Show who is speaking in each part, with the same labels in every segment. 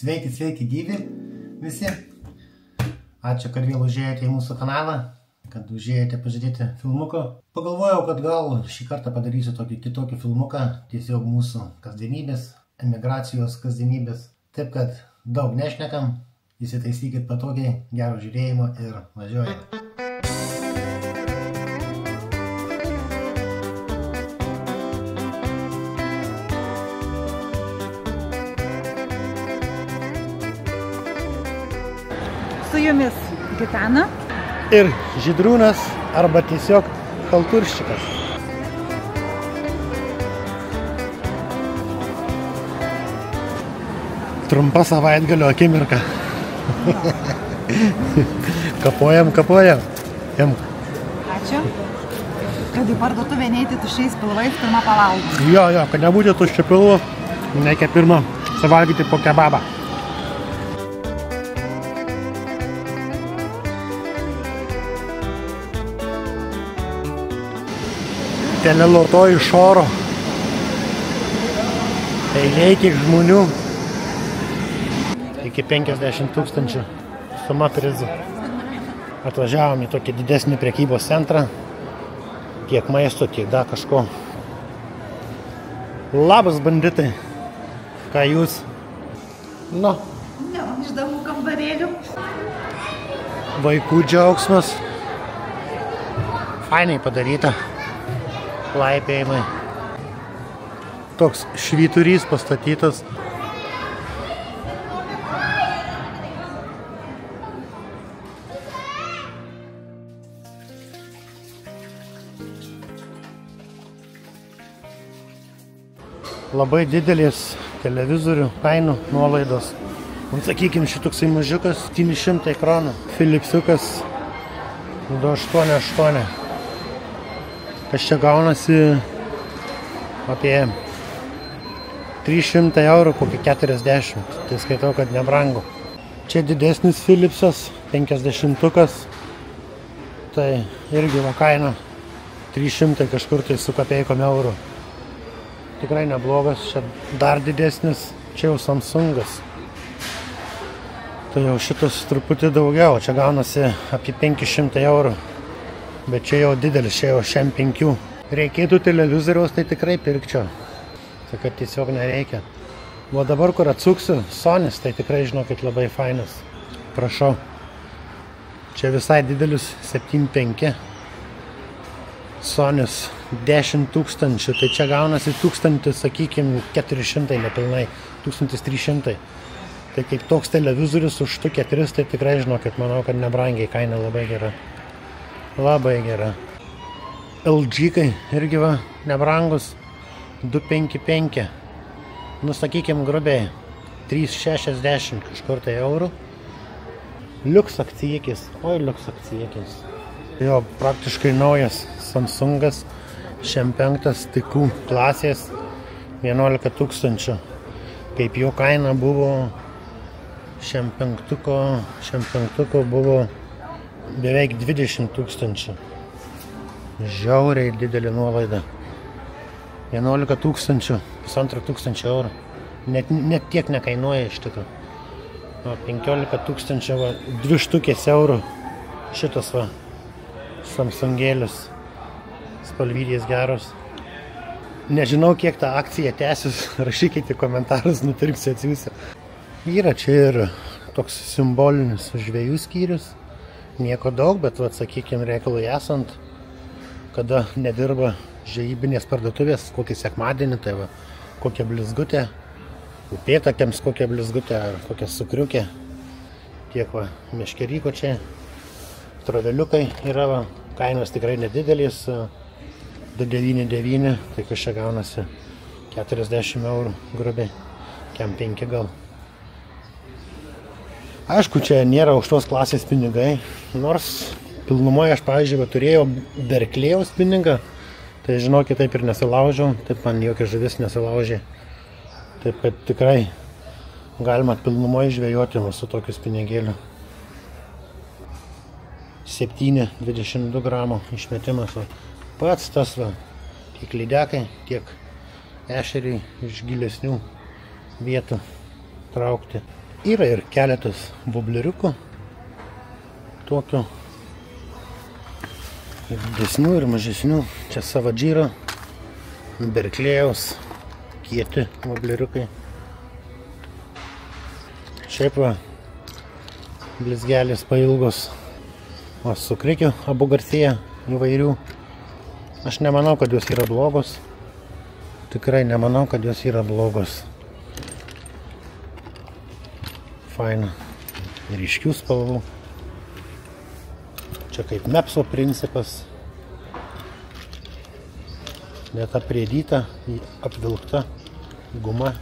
Speaker 1: Sveiki gyvi visi. Ačiū, kad vėl užėjote į mūsų kanalą, kad užėjote pažiūrėti filmuko. Pagalvojau, kad gal šį kartą padarysiu tokį kitokį filmuką, tiesiog mūsų kasdienybės, emigracijos kasdienybės. Taip, kad daug nešnekam, įsitaisykit patogiai, gero žiūrėjimo ir važiuojame.
Speaker 2: Su jumis Gitana
Speaker 1: ir Žydrūnas arba tiesiog chalturščikas. Trumpa savaitgalio akimirka. Kapojam.
Speaker 2: Ačiū. Kad į parduotuvę neiti tuščiais pilvais, pirmą pavalgom.
Speaker 1: Jo, kad nebūtų tuščių pilvų, reikia pirmą suvalgyti po kebabą. Teleloto iš oro. Eiliai kiek žmonių. Iki 50 000 suma prizų. Atvažiavom į tokį didesnį prekybos centrą. Tiek maisto, tiek dar kažko. Labas, banditai. Ką jūs? Nu.
Speaker 2: Iš damų kambarėlių.
Speaker 1: Vaikų džiaugsmas. Fainai padaryta. Laipėjimai. Toks švyturys pastatytas. Labai didelis televizorių kainų nuolaidos. Man sakykim, šitoksai mažiukas 700 kronų. Philipsiukas 288. Kas čia gaunasi apie 300 eurų, kokį 40. Tai skaitau, kad nebrangu. Čia didesnis Philipsas, 50-tukas. Tai irgi va kaina 300 kažkur tai su kapeikom eurų. Tikrai neblogas. Čia dar didesnis. Čia jau Samsungas. Tai jau šitas truputį daugiau. Čia gaunasi apie 500 eurų. Bet čia jau didelis, čia jau šiam 5. Reikėtų televizoriaus, tai tikrai pirkčiau. Tai kad tiesiog nereikia. O dabar, kur atsuksiu, Sonys, tai tikrai žinokit labai fainas. Prašau. Čia visai didelis 7.5. Sonys 10 000. Tai čia gaunasi 1000, sakykime, 400 nepilnai. 1300. Tai kaip toks televizorius už 4, tai tikrai žinokit, manau, kad nebrangiai, kaina labai gera. Labai gera. LG-kai irgi va, nebrangus. 255. Nu, sakykim, grubiai 360 kažkur tai eurų. Liuks akcijekis. Oi, liuks akcijekis. Jo, praktiškai naujas Samsungas. Šiam 5 tikų klasės 11 000. Kaip jo kaina buvo šiam 5 buvo beveik 20 000. Žiauriai didelė nuolaida. 11 000, 1500 eurų. Net tiek nekainuoja iš tikrųjų. 15 000, va, 2 štukės eurų. Šitas va, Samsungėlis. Spalvydės geros. Nežinau, kiek ta akcija tęsis. Rašykite komentarus, nupirksiu, atsiųsiu. Yra čia ir toks simbolinis žvejų skyrius. Nieko daug, bet, sakykime, reikalui esant, kada nedirba žvejybinės parduotuvės, kokį sekmadienį, tai va, kokia blizgutė, upėtakiams kokia blizgutė, ar kokia sukriukė, tiek va, meškeryko čia, troveliukai yra, va, kainos tikrai nedidelis, 299, tai kas čia gaunasi 40 eurų grubiai, kiam 5 gal. Aišku, čia nėra aukštos klasės pinigai, nors pilnumoje aš, pavyzdžiui, turėjau Berklėjaus pinigą, tai žinokit, taip ir nesilaužiau, taip man jokia žuvis nesilaužė. Taip kad tikrai galima pilnumoje žvejoti su tokius pinigėliu. 7,22 gramo išmetimas. Pats tas va, tiek lydekai, tiek ešeriai iš gilesnių vietų. traukti. Yra ir keletas vobleriukų, tokių ir didesnių ir mažesnių. Čia Savadžyro, Berklėjaus, kieti vobleriukai. Šiaip va, blizgelės pailgos, o su krikiu abu garsėja įvairių. Aš nemanau, kad jos yra blogos. Tikrai nemanau, kad jos yra blogos. Faina. Ryškių spalvų. Čia kaip mepso principas. Neta priedyta, apvilkta guma.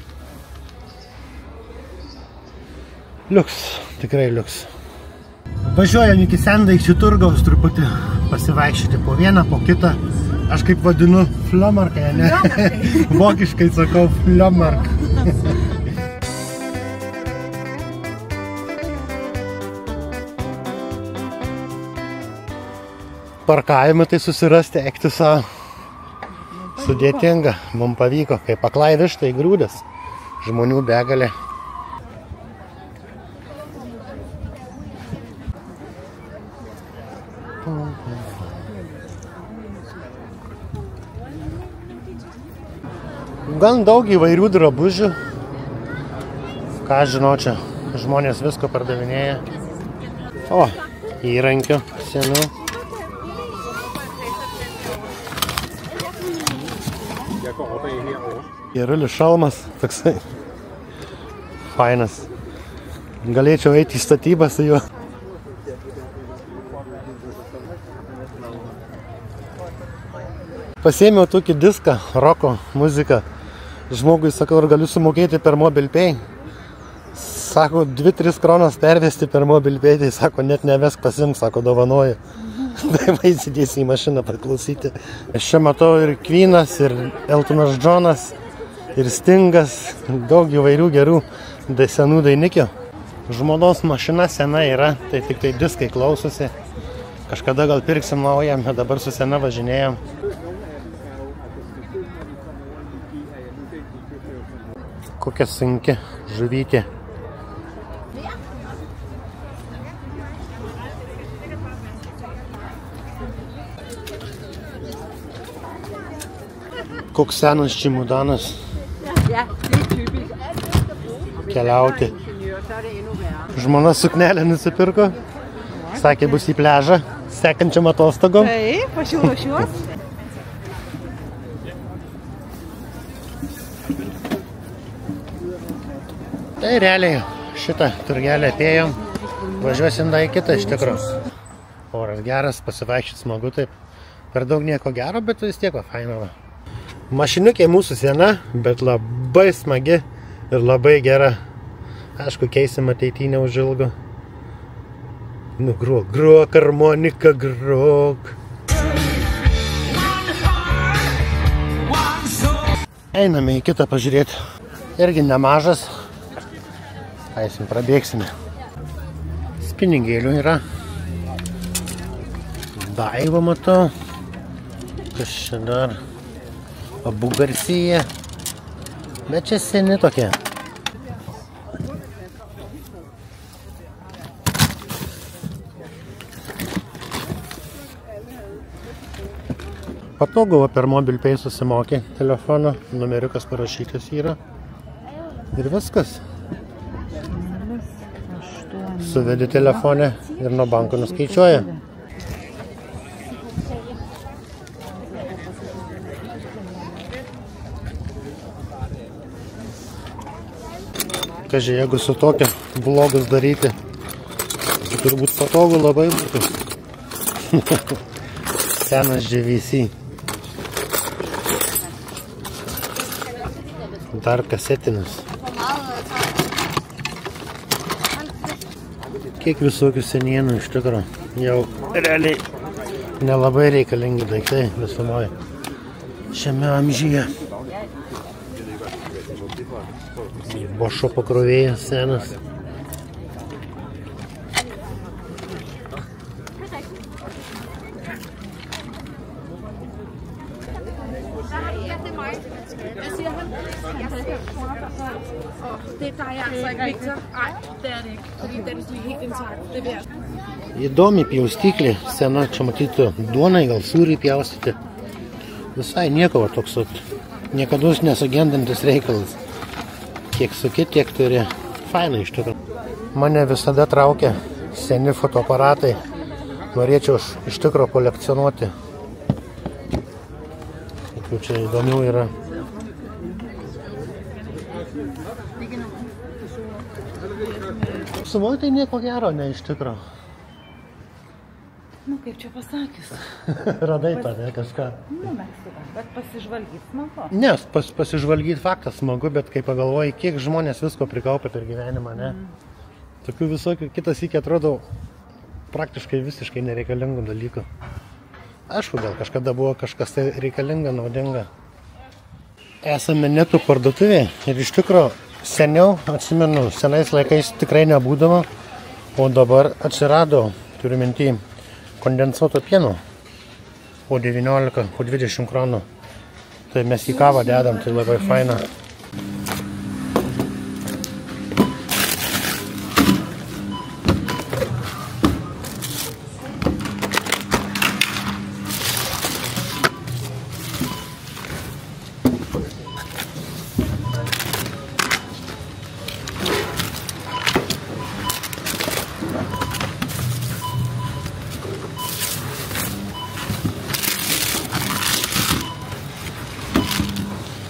Speaker 1: Liuks, tikrai liuks. Važiuojam iki Sendaikčių turgaus truputį pasivaikščioti po vieną, po kitą. Aš kaip vadinu fliomarką, ne? Vokiškai sakau fliomark. Parkavimą tai susirasti Ektisą sudėtinga. Mums pavyko, kaip aklai vištai grūdas. Žmonių begalė. Gan daug įvairių drabužių. Ką žinau, čia žmonės visko pardavinėja. O, įrankių senų. Gerulis šalmas, toksai fainas. Galėčiau eiti į statybą su juo. Pasėmiau tokį diską, roko muziką. Žmogui sakau, ar galiu sumokėti per MobilePay. Sako, 2-3 kronas pervesti per MobilePay, tai sako, net nevesk pasimk, sako, dovanoju. Tai va įsidėsi į mašiną paklausyti. Aš čia matau ir Queenas, ir Eltonas Johnas, ir Stingas, daug įvairių gerų senų dainikių. Žmonos mašina sena yra, tai tik tai diskai klausosi. Kažkada gal pirksim naują, bet dabar su sena važinėjom. Kokia sunki žuvytė. Koks senas čimudanas. Keliauti. Žmona suknelę nusipirko. Sakė, bus į pležą sekančiam atostogom.
Speaker 2: Taip, aš jau ruošiuos.
Speaker 1: Tai realiai šitą turgelį apėjom. Važiuosim dar į kitą iš tikros. Oras geras, pasivaikščioti smagu taip. Per daug nieko gero, bet vis tiek faina. Mašiniukė mūsų sena, bet labai smagi ir labai gera. Aišku, keisim ateitį neužilgo. Nu, grok, harmonika, grok. Einame į kitą pažiūrėti. Irgi nemažas. Eisim, prabėgsime. Spiningėlių yra. Daiva matau. Kas čia dar? Abu garsyje. Bet čia seni tokie. Patogu per MobilePay susimokė telefoną. Numeriukas parašytas yra. Ir viskas. Suvedi telefonę ir nuo banko nuskaičiuoja. Kažiai, jeigu su tokia vlogus daryti, tai turbūt patogu labai būtų. Senas GVC. Dar kasetinis. Kiek visokių senienų iš tikro. Jau realiai nelabai reikalingi daiktai visumoje. Šiame amžyje. Bošo pakrovėjas senas.
Speaker 3: Det der er altså ikke Victor. Nej, det er det ikke. Fordi den er helt intakt. Det der.
Speaker 1: Įdomi pjaustyklė, sena, čia matyti duonai, gal sūriai pjaustyti. Visai nieko va toks, niekados nesugendantis reikalas. Kiek suki, tiek turi. Fainai iš tikrųjų. Mane visada traukia seni fotoaparatai. Norėčiau iš tikrųjų kolekcionuoti. Kokių čia įdomių yra. Suvoj tai nieko gero, ne iš tikrųjų.
Speaker 2: Nu, kaip čia pasakius.
Speaker 1: Radai tą, ne, kažką.
Speaker 2: Nu, Meksika, bet pasižvalgyti smagu.
Speaker 1: Ne, pasižvalgyti faktas smagu, bet kai pagalvoji, kiek žmonės visko prikaupia per gyvenimą, ne. Tokių visokių, kitas iki atrodo praktiškai visiškai nereikalingų dalykų. Aišku, gal kažkada buvo kažkas tai reikalinga, naudinga. Esame netų parduotuvė ir iš tikrųjų seniau, atsimenu, senais laikais tikrai nebūdavo, o dabar atsirado, turiu mintį, kondensuoto pieno po 19, po 20 kronų. Tai mes į kavą dedam, tai labai faina.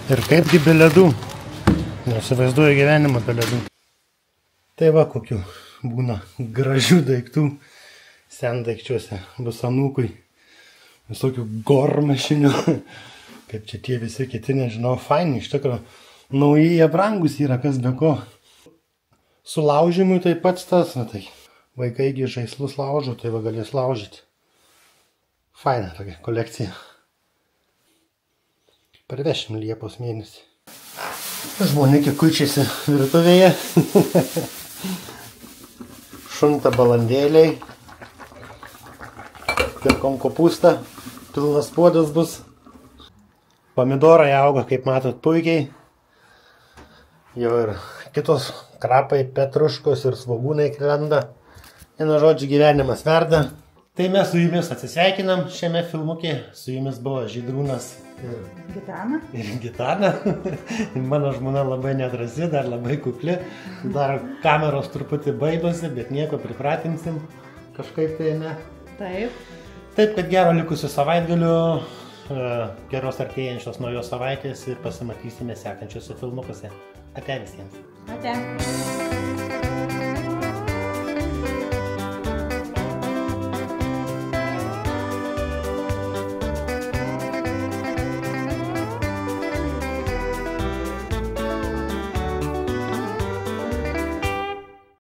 Speaker 1: Ir kaipgi be ledų. Nesivaizduoju gyvenimą be ledų. Tai va, kokių būna gražių daiktų sendaikčiuose. Bus anūkui visokių gormašinių. Kaip čia tie visi kiti, nežinau, faini. Iš tikrųjų, nauji jie brangus yra, kas be ko. Sulaužimui taip pat tas, na tai. Vaikaigi žaislus laužo, tai va galės laužyti. Faina tokia kolekcija. Parvešim Liepos mėnesį. Žmonėkė kuičiasi virtuvėje. Šunta balandėliai. Pirkom kopūstą. Pilnas puodas bus. Pomidorai auga, kaip matot, puikiai. Jau ir kitos krapai, petruškos ir svogūnai krenda. Vienu žodžiu, gyvenimas verda. Tai mes su jumis atsisveikinam šiame filmukė. Su jumis buvo Žydrūnas ir Gitana. Mano žmona labai nedrasi, dar labai kukli. Dar kameros truputį baidosi, bet nieko pripratinsim. Kažkaip tai ne.
Speaker 2: Taip.
Speaker 1: Taip, kad gero likusio savaitgalių, geros artėjančios naujos savaitės ir pasimatysime sekančiuose filmukuose. Ate visiems.
Speaker 2: Ate.